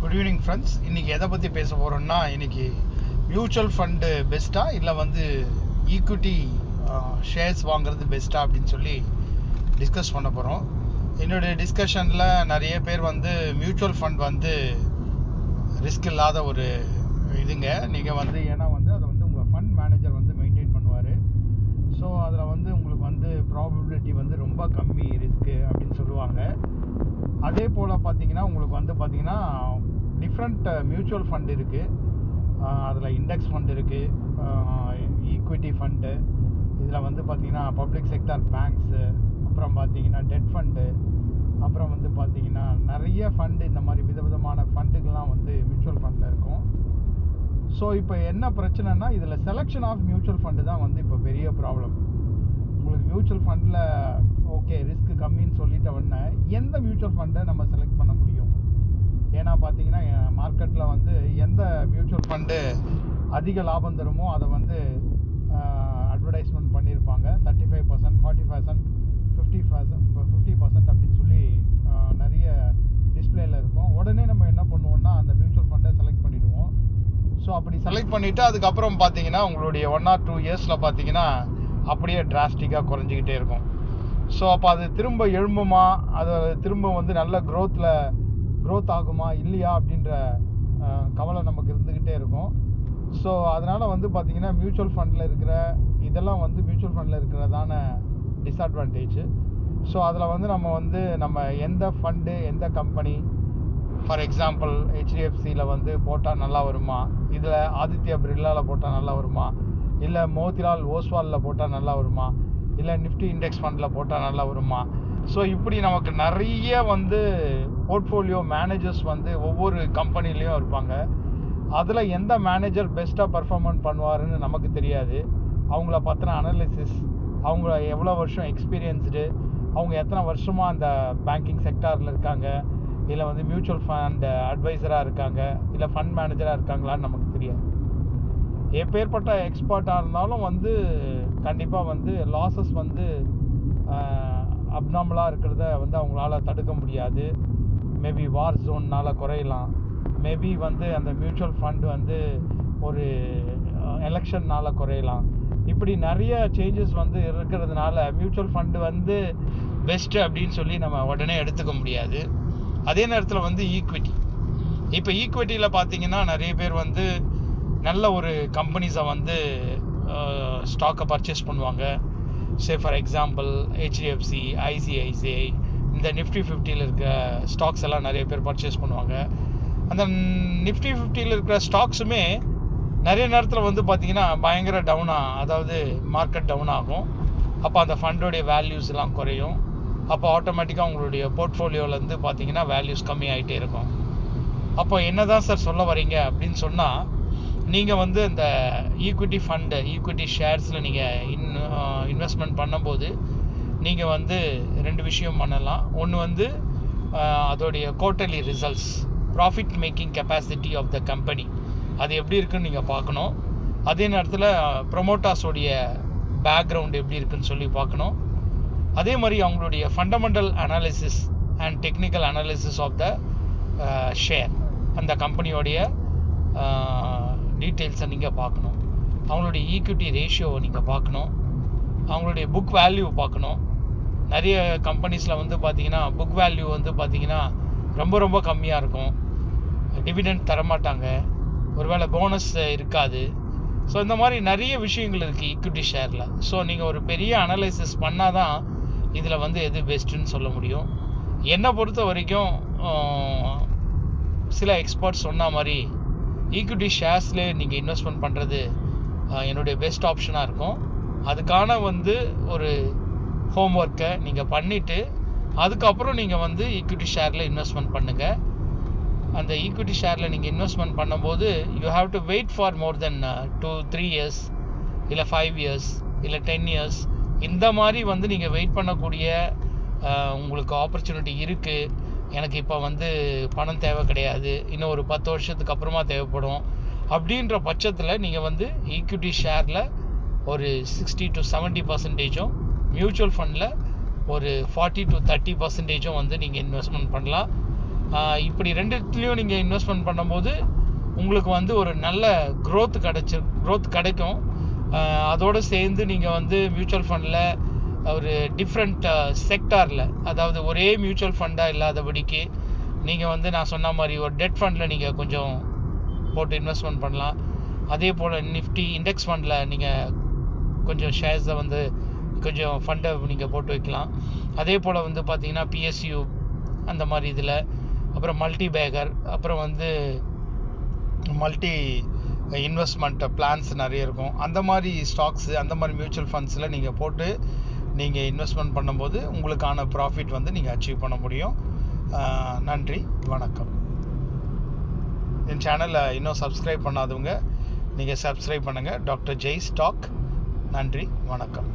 Good evening friends. இன்றைக்கி எதை பற்றி பேச போகிறோம்னா, இன்றைக்கி மியூச்சுவல் ஃபண்டு பெஸ்ட்டாக இல்லை வந்து ஈக்விட்டி ஷேர்ஸ் வாங்குறது பெஸ்ட்டாக அப்படின்னு சொல்லி டிஸ்கஸ் பண்ண போகிறோம். என்னுடைய டிஸ்கஷனில் நிறைய பேர் வந்து மியூச்சுவல் ஃபண்ட் வந்து ரிஸ்க் இல்லாத ஒரு இதுங்க. நீங்கள் வந்து ஏன்னா வந்து அதை வந்து உங்கள் ஃபண்ட் மேனேஜர் வந்து மெயின்டைன் பண்ணுவார். ஸோ அதில் வந்து உங்களுக்கு வந்து ப்ராபபிலிட்டி வந்து ரொம்ப கம்மி ரிஸ்க்கு அப்படின்னு சொல்லுவாங்க. அதே போல் பார்த்தீங்கன்னா உங்களுக்கு வந்து பார்த்தீங்கன்னா டிஃப்ரெண்ட் மியூச்சுவல் ஃபண்ட் இருக்குது. அதில் இண்டெக்ஸ் ஃபண்ட் இருக்குது, ஈக்விட்டி ஃபண்டு, இதில் வந்து பார்த்திங்கன்னா பப்ளிக் செக்டார் பேங்க்ஸு, அப்புறம் பார்த்திங்கன்னா டெட் ஃபண்டு, அப்புறம் வந்து பார்த்திங்கன்னா நிறைய ஃபண்டு, இந்த மாதிரி விதவிதமான ஃபண்டுகள்லாம் வந்து மியூச்சுவல் ஃபண்டில் இருக்கும். ஸோ இப்போ என்ன பிரச்சனைனா, இதில் செலெக்ஷன் ஆஃப் மியூச்சுவல் ஃபண்டு தான் வந்து இப்போ பெரிய ப்ராப்ளம். உங்களுக்கு மியூச்சுவல் ஃபண்டில் ஓகே ரிஸ்க் கம்மின்னு சொல்லிட்ட உடனே எந்த மியூச்சுவல் ஃபண்டை நம்ம செலக்ட் பண்ண முடியும்? ஏன்னா பார்த்தீங்கன்னா மார்க்கெட்டில் வந்து எந்த மியூச்சுவல் ஃபண்டு அதிக லாபம் தருமோ அதை வந்து அட்வர்டைஸ்மெண்ட் பண்ணியிருப்பாங்க. 35%, 40%, 50% அப்படின்னு சொல்லி நிறைய டிஸ்பிளேயில் இருக்கும். உடனே நம்ம என்ன பண்ணுவோம்னா அந்த மியூச்சுவல் ஃபண்டை செலக்ட் பண்ணிவிடுவோம். ஸோ அப்படி செலக்ட் பண்ணிவிட்டு அதுக்கப்புறம் பார்த்தீங்கன்னா உங்களுடைய 1 or 2 இயர்ஸில் பார்த்தீங்கன்னா அப்படியே டிராஸ்டிக்காக குறைஞ்சிக்கிட்டே இருக்கும். ஸோ அப்போ அது திரும்ப எழும்புமா, அது திரும்ப வந்து நல்ல க்ரோத் ஆகுமா இல்லையா அப்படின்ற கவலை நமக்கு இருந்துக்கிட்டே இருக்கும். ஸோ அதனால் வந்து பார்த்திங்கன்னா மியூச்சுவல் ஃபண்டில் இருக்கிற இதெல்லாம் வந்து மியூச்சுவல் ஃபண்டில் இருக்கிறதான டிஸ்அட்வான்டேஜ். ஸோ அதில் வந்து நம்ம எந்த ஃபண்டு எந்த கம்பெனி, ஃபார் எக்ஸாம்பிள் ஹெச்டிஎஃப்சியில் வந்து போட்டால் நல்லா வருமா, இதில் ஆதித்யா பிர்லாவில் போட்டால் நல்லா வருமா, இல்லை மோதிலால் ஓஸ்வாலில் போட்டால் நல்லா வருமா, இல்லை நிஃப்டி இண்டெக்ஸ் ஃபண்டில் போட்டால் நல்லா வருமா. ஸோ இப்படி நமக்கு நிறைய வந்து போர்ட்ஃபோலியோ மேனேஜர்ஸ் வந்து ஒவ்வொரு கம்பெனிலையும் இருப்பாங்க. அதில் எந்த மேனேஜர் பெஸ்ட்டாக பர்ஃபார்மன்ஸ் பண்ணுவாருன்னு நமக்கு தெரியாது. அவங்கள பற்றின அனாலிசிஸ், அவங்க எவ்வளோ வருஷம் எக்ஸ்பீரியன்ஸ்டு, அவங்க எத்தனை வருஷமாக அந்த பேங்கிங் செக்டாரில் இருக்காங்க, இல்லை வந்து மியூச்சுவல் ஃபண்ட் அட்வைசராக இருக்காங்க, இல்லை ஃபண்ட் மேனேஜராக இருக்காங்களான்னு நமக்கு தெரியாது. எப்பேற்பட்ட எக்ஸ்பர்ட்டாக இருந்தாலும் வந்து கண்டிப்பாக வந்து லாஸஸ் வந்து அப்நார்மலாக இருக்கிறத வந்து அவங்களால தடுக்க முடியாது. மேபி வார் ஜோன்னால் குறையலாம், மேபி வந்து அந்த மியூச்சுவல் ஃபண்டு வந்து ஒரு எலெக்ஷன்னால் குறையலாம். இப்படி நிறைய சேஞ்சஸ் வந்து இருக்கிறதுனால மியூச்சுவல் ஃபண்டு வந்து பெஸ்ட்டு அப்படின்னு சொல்லி நம்ம உடனே எடுத்துக்க முடியாது. அதே நேரத்தில் வந்து இப்போ ஈக்விட்டியில் பார்த்தீங்கன்னா நிறைய பேர் வந்து நல்ல ஒரு கம்பெனிஸை வந்து ஸ்டாக்கை பர்ச்சேஸ் பண்ணுவாங்க. ஃபார் எக்ஸாம்பிள் ஹெச்டிஎஃப்சி, ஐசிஐசிஐ, இந்த நிஃப்டி 50ல் இருக்கிற ஸ்டாக்ஸ் எல்லாம் நிறைய பேர் பர்ச்சேஸ் பண்ணுவாங்க. அந்த நிஃப்டி 50ல் இருக்கிற ஸ்டாக்ஸுமே நிறைய நேரத்தில் வந்து பார்த்திங்கன்னா பயங்கர அதாவது மார்க்கெட் டவுன் ஆகும். அப்போ அந்த ஃபண்டோடைய வேல்யூஸ் எல்லாம் குறையும். அப்போ ஆட்டோமேட்டிக்காக உங்களுடைய போர்ட்ஃபோலியோவிலேருந்து பார்த்திங்கன்னா வேல்யூஸ் கம்மியாகிட்டே இருக்கும். அப்போ என்ன தான் சார் சொல்ல வரீங்க அப்படின்னு சொன்னால், நீங்கள் வந்து இந்த ஈக்விட்டி ஃபண்டு, ஈக்விட்டி ஷேர்ஸில் நீங்கள் இன்வெஸ்ட்மெண்ட் பண்ணும்போது நீங்கள் வந்து 2 விஷயம் பண்ணலாம். ஒன்று வந்து அதோடைய quarterly results, profit making capacity of the company, அது எப்படி இருக்குன்னு நீங்கள் பார்க்கணும். அதே நேரத்தில் ப்ரொமோட்டர்ஸோடைய பேக்ரவுண்ட் எப்படி இருக்குன்னு சொல்லி பார்க்கணும். அதே மாதிரி அவங்களுடைய fundamental analysis and technical analysis of the share, அந்த கம்பெனியோடைய டீட்டெயில்ஸை நீங்கள் பார்க்கணும். அவங்களுடைய ஈக்விட்டி ரேஷியோவை நீங்கள் பார்க்கணும். அவங்களுடைய புக் வேல்யூ பார்க்கணும். நிறைய கம்பெனிஸில் வந்து பார்த்திங்கன்னா புக் வேல்யூ வந்து பார்த்திங்கன்னா ரொம்ப ரொம்ப கம்மியாக இருக்கும். டிவிடெண்ட் தரமாட்டாங்க, ஒருவேளை போனஸ் இருக்காது. ஸோ இந்த மாதிரி நிறைய விஷயங்கள் இருக்குது ஈக்விட்டி ஷேரில். ஸோ நீங்கள் ஒரு பெரிய அனலைசிஸ் பண்ணால் தான் இதில் வந்து எது பெஸ்ட்டுன்னு சொல்ல முடியும். என்னை பொறுத்த வரைக்கும் சில எக்ஸ்பர்ட்ஸ் சொன்ன மாதிரி ஈக்விட்டி ஷேர்ஸ்லேயே நீங்கள் இன்வெஸ்ட்மெண்ட் பண்ணுறது என்னுடைய பெஸ்ட் ஆப்ஷனாக இருக்கும். அதுக்கான வந்து ஒரு ஹோம்ஒர்க்கை நீங்கள் பண்ணிவிட்டு அதுக்கப்புறம் நீங்கள் வந்து ஈக்விட்டி ஷேரில் இன்வெஸ்ட்மெண்ட் பண்ணுங்கள். அந்த ஈக்விட்டி ஷேரில் நீங்கள் இன்வெஸ்ட்மெண்ட் பண்ணும்போது you have to wait for more then 2-3 years, இல்லை 5 இயர்ஸ், இல்லை 10 இயர்ஸ். இந்த மாதிரி வந்து நீங்கள் வெயிட் பண்ணக்கூடிய உங்களுக்கு ஆப்பர்ச்சுனிட்டி இருக்குது. எனக்கு இப்போ வந்து பணம் தேவை கிடையாது, இன்னும் ஒரு 10 வருஷத்துக்கு அப்புறமா தேவைப்படும் அப்படின்ற பட்சத்தில் நீங்கள் வந்து ஈக்விட்டி ஷேரில் ஒரு 60 to 70%, மியூச்சுவல் ஃபண்டில் ஒரு 40 to 30% வந்து நீங்கள் இன்வெஸ்ட்மெண்ட் பண்ணலாம். இப்படி ரெண்டுத்துலேயும் நீங்கள் இன்வெஸ்ட்மெண்ட் பண்ணும்போது உங்களுக்கு வந்து ஒரு நல்ல க்ரோத் கிடைக்கும். அதோடு சேர்ந்து நீங்கள் வந்து மியூச்சுவல் ஃபண்டில் ஒரு டிஃப்ரெண்ட் செக்டாரில், அதாவது ஒரே மியூச்சுவல் ஃபண்டாக இல்லாதபடிக்கு நீங்கள் வந்து நான் சொன்ன மாதிரி ஒரு டெட் ஃபண்டில் நீங்கள் கொஞ்சம் போட்டு இன்வெஸ்ட்மெண்ட் பண்ணலாம். அதே போல் நிஃப்டி இண்டெக்ஸ் ஃபண்டில் நீங்கள் கொஞ்சம் ஷேர்ஸை வந்து கொஞ்சம் ஃபண்டை நீங்கள் போட்டு வைக்கலாம். அதே போல் வந்து பார்த்திங்கன்னா PSU அந்த மாதிரி இதில், அப்புறம் மல்டி பேக்கர், அப்புறம் வந்து மல்டி இன்வெஸ்ட்மெண்ட் பிளான்ஸ் நிறைய இருக்கும். அந்த மாதிரி ஸ்டாக்ஸு, அந்த மாதிரி மியூச்சுவல் ஃபண்ட்ஸில் நீங்கள் போட்டு நீங்கள் இன்வெஸ்ட்மெண்ட் பண்ணும்போது உங்களுக்கான ப்ராஃபிட் வந்து நீங்கள் அச்சீவ் பண்ண முடியும். நன்றி, வணக்கம். என் சேனலை இன்னும் சப்ஸ்கிரைப் பண்ணாதவங்க நீங்கள் சப்ஸ்கிரைப் பண்ணுங்கள். Doctor Jai stock. நன்றி, வணக்கம்.